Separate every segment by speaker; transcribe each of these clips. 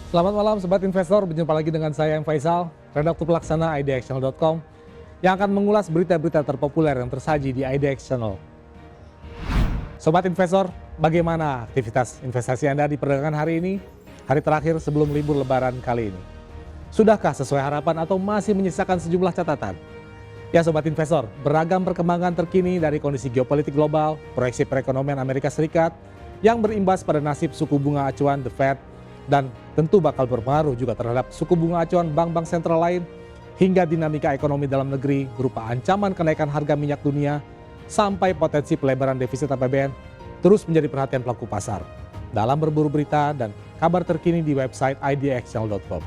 Speaker 1: Selamat malam Sobat Investor, berjumpa lagi dengan saya Faisal, redaktur pelaksana idxchannel.com yang akan mengulas berita-berita terpopuler yang tersaji di IDX Channel. Sobat Investor, bagaimana aktivitas investasi Anda di perdagangan hari ini, hari terakhir sebelum libur lebaran kali ini? Sudahkah sesuai harapan atau masih menyisakan sejumlah catatan? Ya Sobat Investor, beragam perkembangan terkini dari kondisi geopolitik global, proyeksi perekonomian Amerika Serikat yang berimbas pada nasib suku bunga acuan The Fed, dan tentu bakal berpengaruh juga terhadap suku bunga acuan bank-bank sentral lain hingga dinamika ekonomi dalam negeri berupa ancaman kenaikan harga minyak dunia sampai potensi pelebaran defisit APBN terus menjadi perhatian pelaku pasar dalam berburu berita dan kabar terkini di website idxchannel.com.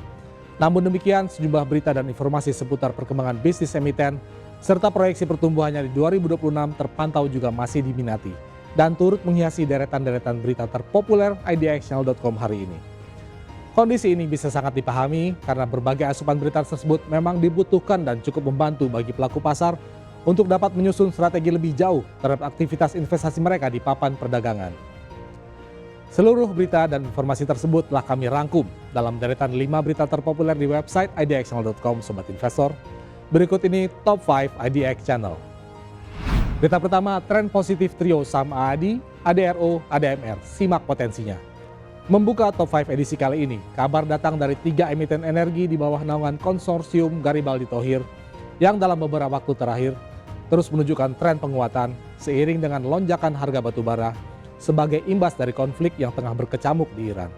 Speaker 1: Namun demikian, sejumlah berita dan informasi seputar perkembangan bisnis emiten serta proyeksi pertumbuhannya di 2026 terpantau juga masih diminati dan turut menghiasi deretan-deretan berita terpopuler idxchannel.com hari ini. Kondisi ini bisa sangat dipahami karena berbagai asupan berita tersebut memang dibutuhkan dan cukup membantu bagi pelaku pasar untuk dapat menyusun strategi lebih jauh terhadap aktivitas investasi mereka di papan perdagangan. Seluruh berita dan informasi tersebut telah kami rangkum dalam deretan 5 berita terpopuler di website idxchannel.com Sobat Investor. Berikut ini Top 5 IDX Channel. Berita pertama, tren positif trio saham AADI, ADRO, ADMR, simak potensinya. Membuka Top 5 edisi kali ini, kabar datang dari 3 emiten energi di bawah naungan konsorsium Garibaldi Thohir yang dalam beberapa waktu terakhir terus menunjukkan tren penguatan seiring dengan lonjakan harga batubara sebagai imbas dari konflik yang tengah berkecamuk di Iran.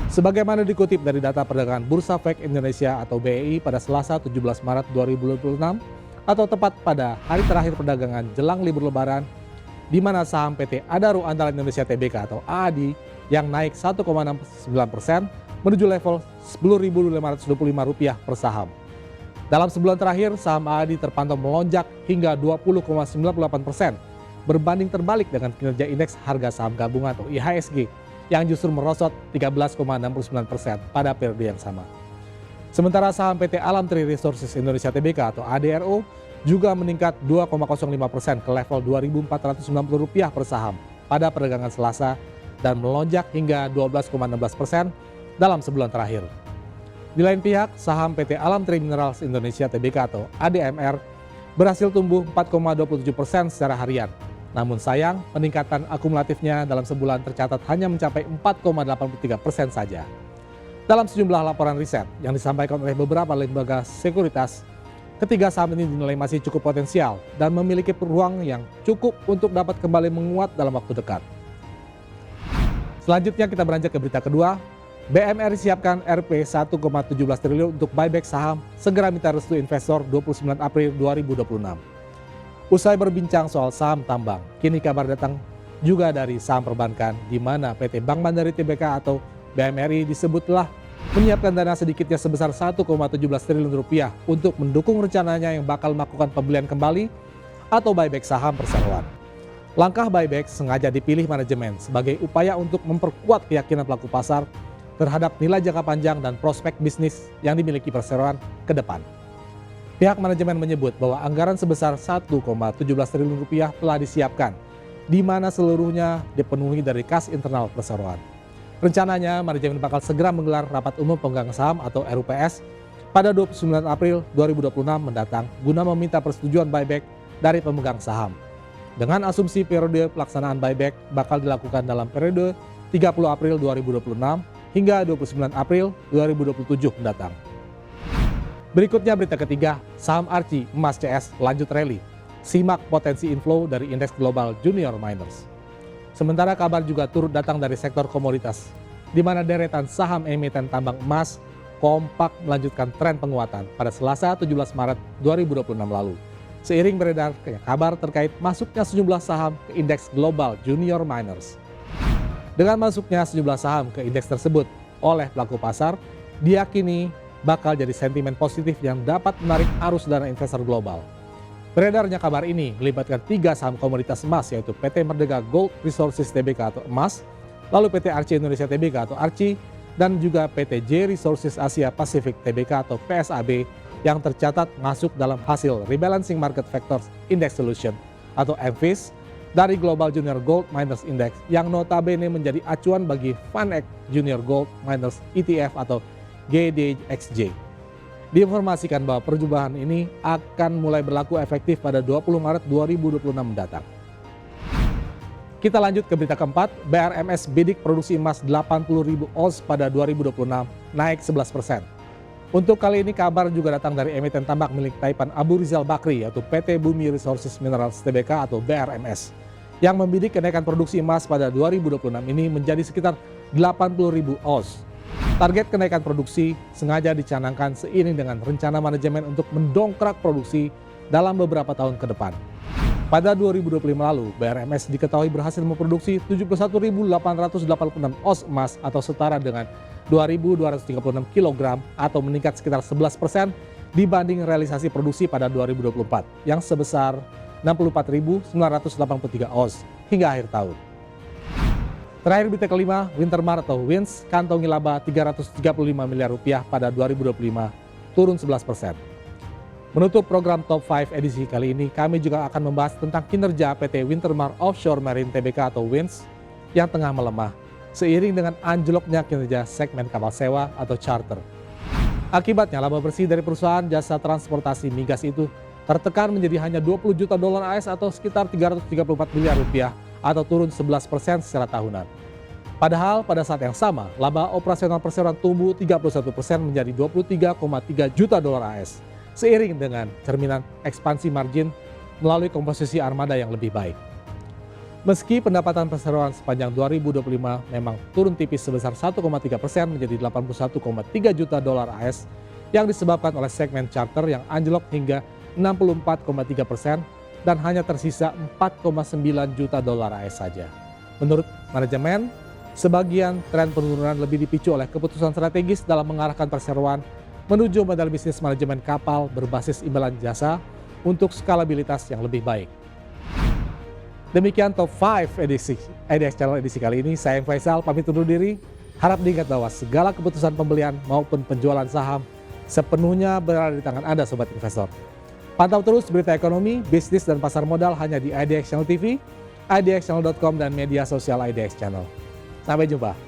Speaker 1: Sebagaimana dikutip dari data perdagangan Bursa Efek Indonesia atau BEI pada Selasa 17 Maret 2026 atau tepat pada hari terakhir perdagangan jelang libur lebaran, di mana saham PT Adaro Andalan Indonesia Tbk atau AADI yang naik 1,69% menuju level Rp10.525 per saham. Dalam sebulan terakhir, saham AADI terpantau melonjak hingga 20,98% berbanding terbalik dengan kinerja indeks harga saham gabungan atau IHSG yang justru merosot 13,69% pada periode yang sama. Sementara saham PT Alam Tri Resources Indonesia Tbk atau ADRO juga meningkat 2,05% ke level Rp2.490 per saham pada perdagangan Selasa dan melonjak hingga 12,16% dalam sebulan terakhir. Di lain pihak, saham PT Alam Tri Minerals Indonesia Tbk atau ADMR berhasil tumbuh 4,27% secara harian. Namun sayang, peningkatan akumulatifnya dalam sebulan tercatat hanya mencapai 4,83% saja. Dalam sejumlah laporan riset yang disampaikan oleh beberapa lembaga sekuritas, ketiga saham ini dinilai masih cukup potensial dan memiliki peluang yang cukup untuk dapat kembali menguat dalam waktu dekat. Selanjutnya kita beranjak ke berita kedua. BMR siapkan Rp 1,17 triliun untuk buyback saham, segera minta restu investor 29 April 2026. Usai berbincang soal saham tambang, kini kabar datang juga dari saham perbankan di mana PT Bank Mandiri Tbk atau BMRI disebut telah menyiapkan dana sedikitnya sebesar 1,17 triliun rupiah untuk mendukung rencananya yang bakal melakukan pembelian kembali atau buyback saham perseroan. Langkah buyback sengaja dipilih manajemen sebagai upaya untuk memperkuat keyakinan pelaku pasar terhadap nilai jangka panjang dan prospek bisnis yang dimiliki perseroan ke depan. Pihak manajemen menyebut bahwa anggaran sebesar 1,17 triliun rupiah telah disiapkan, di mana seluruhnya dipenuhi dari kas internal perseroan. Rencananya, manajemen bakal segera menggelar rapat umum pemegang saham atau RUPS pada 29 April 2026 mendatang guna meminta persetujuan buyback dari pemegang saham. Dengan asumsi periode pelaksanaan buyback bakal dilakukan dalam periode 30 April 2026 hingga 29 April 2027 mendatang. Berikutnya berita ketiga, saham Arci Emas CS lanjut rally. Simak potensi inflow dari indeks global junior miners. Sementara kabar juga turut datang dari sektor komoditas, di mana deretan saham emiten tambang emas kompak melanjutkan tren penguatan pada Selasa 17 Maret 2026 lalu. Seiring beredar kabar terkait masuknya sejumlah saham ke indeks global junior miners. Dengan masuknya sejumlah saham ke indeks tersebut oleh pelaku pasar, diyakini bakal jadi sentimen positif yang dapat menarik arus dana investor global. Beredarnya kabar ini melibatkan 3 saham komoditas emas yaitu PT Merdeka Gold Resources Tbk atau emas, lalu PT Arci Indonesia Tbk atau Arci, dan juga PT J Resources Asia Pacific Tbk atau PSAB yang tercatat masuk dalam hasil Rebalancing Market Factors Index Solution atau MFIS dari Global Junior Gold Miners Index yang notabene menjadi acuan bagi FunEx Junior Gold Miners ETF atau GDXJ. Diinformasikan bahwa perubahan ini akan mulai berlaku efektif pada 20 Maret 2026 mendatang. Kita lanjut ke berita keempat, BRMS bidik produksi emas 80.000 ons pada 2026, naik 11%. Untuk kali ini kabar juga datang dari emiten tambak milik Taipan Abu Rizal Bakri yaitu PT Bumi Resources Minerals Tbk atau BRMS yang membidik kenaikan produksi emas pada 2026 ini menjadi sekitar 80.000 ons. Target kenaikan produksi sengaja dicanangkan seiring dengan rencana manajemen untuk mendongkrak produksi dalam beberapa tahun ke depan. Pada 2025 lalu, BRMS diketahui berhasil memproduksi 71.886 ons emas atau setara dengan 2.236 kg atau meningkat sekitar 11% dibanding realisasi produksi pada 2024 yang sebesar 64.983 ons hingga akhir tahun. Terakhir berita kelima, Wintermar atau WINS kantongi laba 335 miliar rupiah pada 2025, turun 11%. Menutup program Top 5 edisi kali ini, kami juga akan membahas tentang kinerja PT Wintermar Offshore Marine Tbk atau WINS yang tengah melemah, seiring dengan anjloknya kinerja segmen kapal sewa atau charter. Akibatnya laba bersih dari perusahaan jasa transportasi migas itu tertekan menjadi hanya 20 juta dolar AS atau sekitar 334 miliar rupiah atau turun 11% secara tahunan. Padahal pada saat yang sama, laba operasional perseroan tumbuh 31% menjadi 23,3 juta dolar AS, seiring dengan cerminan ekspansi margin melalui komposisi armada yang lebih baik. Meski pendapatan perseroan sepanjang 2025 memang turun tipis sebesar 1,3% menjadi 81,3 juta dolar AS yang disebabkan oleh segmen charter yang anjlok hingga 64,3% dan hanya tersisa 4,9 juta dolar AS saja. Menurut manajemen, sebagian tren penurunan lebih dipicu oleh keputusan strategis dalam mengarahkan perseroan menuju model bisnis manajemen kapal berbasis imbalan jasa untuk skalabilitas yang lebih baik. Demikian Top 5 edisi IDX Channel edisi kali ini. Saya Faisal pamit undur diri. Harap diingat bahwa segala keputusan pembelian maupun penjualan saham sepenuhnya berada di tangan Anda Sobat Investor. Pantau terus berita ekonomi, bisnis, dan pasar modal hanya di IDX Channel TV, idxchannel.com, dan media sosial IDX Channel. Sampai jumpa.